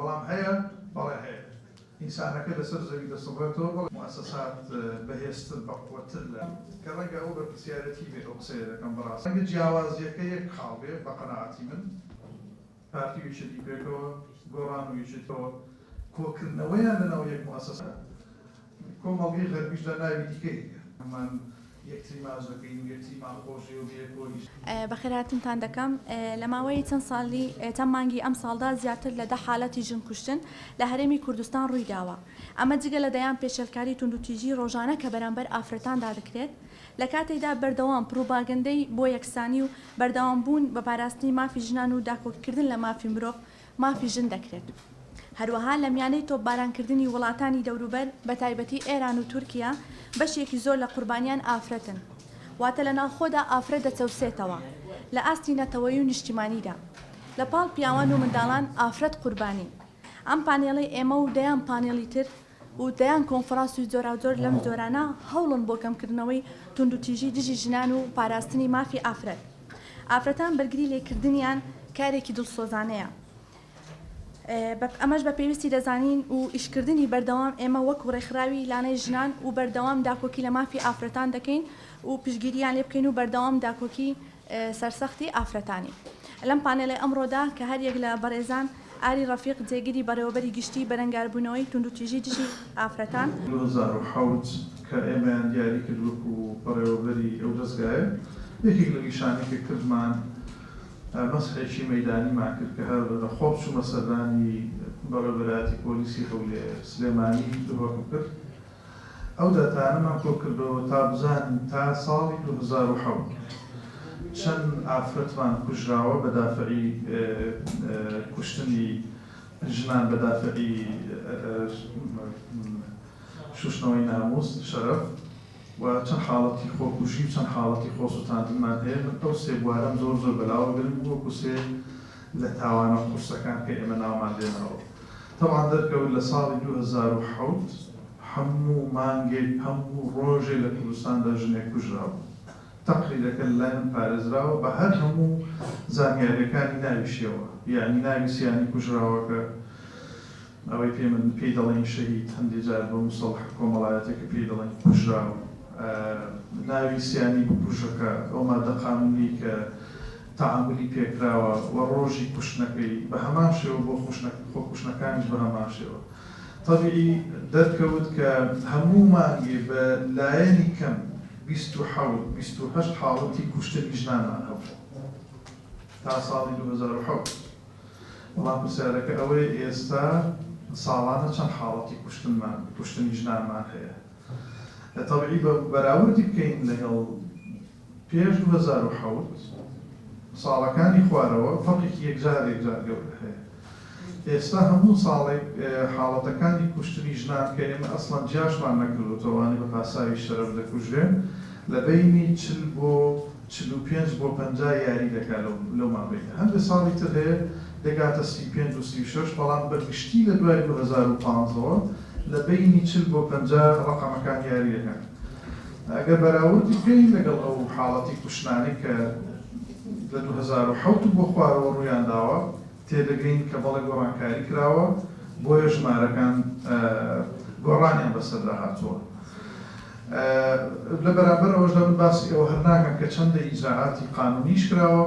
بەڵام هەیە بەڵێ هەیە ئینسانەکە لەسەر زەوی دەسەڵێتەوە بەڵێ مؤسسات بەهێزتر بەقووەتر لە کە ڕەنگە ئەو بەرپرسیارەتی بێت ئەو قسەیە دەکەم بەڕاست ڕەنگە جیاوازیەکە یەک خاڵ بێ بە قەناعەتی من پارتی ویشتی پێکەوە گۆڕان و ویشتەوە کۆکردنەوەیان لەناو یەک مؤسسە کۆمەڵگەی غەربیش لە ناوی دیکەی هەمان یەکتری ماز دەکەین و یەکتری ماڵخۆشی و بێکۆلیش بەخێرهاتنتان دەکەم لە ماوەی چەند مانگی ئەم ساڵدا زیاتر لە 10 حالەتی ژن کوشتن لە هەرێمی کوردستان ڕوویداوە ئەمە جگە لە دەیان پێشەلکاری توندوتیژی ڕۆژانە کە بەرامبەر ئافرەتاندا دەکرێت لە کاتێکدا بەردەوام پروپاگەندەی بۆ یەکسانی و بەردەوام بوون بە پاراستنی مافی ژنان و داکۆکردن لە مافی مرۆڤ مافی ژن دەکرێت هەروەها لە میانەی تۆپبارانکردنی وڵاتانی دەوروبەر بە تایبەتی ئێران و تورکیا بەشێکی زۆر لە قوربانیان ئافرەتن واتە لە ناوخۆدا ئافرەت دەچەوسێتەوە لە ئاستی نەتەوەی و نیشتیمانیدا لە پاڵ پیاوان و منداڵان ئافرەت قوربانی ئەم پانێڵی ئێمە و دەیان پانێڵی تر و دەیان کۆنفرانسی زۆر لەم زۆرانە هەوڵن بۆ کەمکردنەوەی توندوتیژی دژی ژنان و پاراستنی مافی ئافرەت ئافرەتان بەرگری لێکردنیان کارێکی دڵسۆزانەیە ئەمەش بە پێویستی دەزانین و ئیشکردنی بەردەوام ئێمە وەک ڕێکخراوی لانەی ژنان و بەردەوام داکۆکی لە مافی ئافرەتان دەکەین و پشگیریان لێ بکەین و بەردەوام داکۆکی سەرسەختی ئافرەتانی لەم پانێڵی ئەمڕۆدا کە هەر یەک لە بەڕێزان ئاری ڕەفیق جێگیری بەڕێوەبەری گشتی بەرەنگاربوونەوەی توندوتیژی دژی ئافرەتان 2007 کە ئێمەیان دیاری کردووە و بەڕێوەبەری ئەو دەستگایە یەکێک لە نیشانێکی کردمان مەسحێکی مەیدانیمان کرد کە هەر لە خۆڵ چوومە سەردانی بەڕێوەبەراتی پۆلیسی هەولێر سلێمانی دروەکم کرد ئەو دەتانەمان کۆ کردەوە تا بزانین تا ساڵی 2007 چەند ئافرەتمان کوژراوە بە دافعی کوشتنی ژنان بە دافعی شوشتنەوەی ناموس شەرەف و چەند حاڵەتی خۆکوژی و چەند حاڵەتی خۆسوتاندنمان هەیە من ئەو سێ بوارەم زۆر بەلاوەگرم وەکو سێ لە تاوانە قورسەکان کە ئێمە ناومان لێنەوە تەواان دەرکەوت لە ساڵی 2007 هەموو مانگێک هەموو ڕۆژێ لە کوردستاندا ژنێک کوژراوە تەقریرەکە لای من پارێزراوە بە هەر هەموو زانیاریەکانی ناویشیەوە یعنی ناوی سیانی کوژراوەکە ئەوەی پێی دەڵێن شەهید هەندێک جار بە مستەڵح کۆمەڵایەتێکە پێی دەڵێن کوژراوە ناوی سیانی کوژەکە ئەو مادە قانونی کە تەعاملی پێکراوە و ڕۆژی کوشتنەکەی بە هەمان شێوە بۆ خۆ کوشتنەکانیش بە هەمان شێوە طبیعی دەرکەوت کە هەموو مانگێ بە لایەنی کەم 28 حاڵەتی کوشتنی ژنانمان هەبوو تا ساڵی 2007 بەڵام پرسیارەکە ئەوەی ئێستا ساڵانە چەند حاڵەتی کوشتنی ژنانمان هەیە طبیعی بەراوردی بکەین لەگەڵ پێش 2007 ساڵەکانی خوارەوە فەرقێکی یەکجار گەورە هەیە ئێستا هەموو ساڵێک حاڵەتەکانی کوشتنی ژنان کە ئێمە ئەسڵەن جیاشمان نەکردوتەوانی بە پاساوی شەرەف دەکوژرێن لە بینی 40 بۆ 45 بۆ 50 یاری دەکات لەو مابینە هەندێک ساڵی تر هەیە دەگاتە 35 و 36 بەڵام بەگشتی لە دوای 2015ەوە لە بینی 40 بۆ 50 ڕقەمەکان یاری دەکەن ئەگەر بەراوردی بکەین لەگەڵ ئەو حاڵەتی کوشتنانی کە لە 2007 بۆ خوارەوە ڕوویان داوە تێدەگەین کە بەڵێ گۆڕانکاری کراوە بۆیە ژمارەکان گۆڕانیان بەسەردا هاتووە لە بەرامبەر ئەوەشدا من باسی ئەوە هەر ناکەم کە چەندە ئیجراعاتی قانونیش کراوە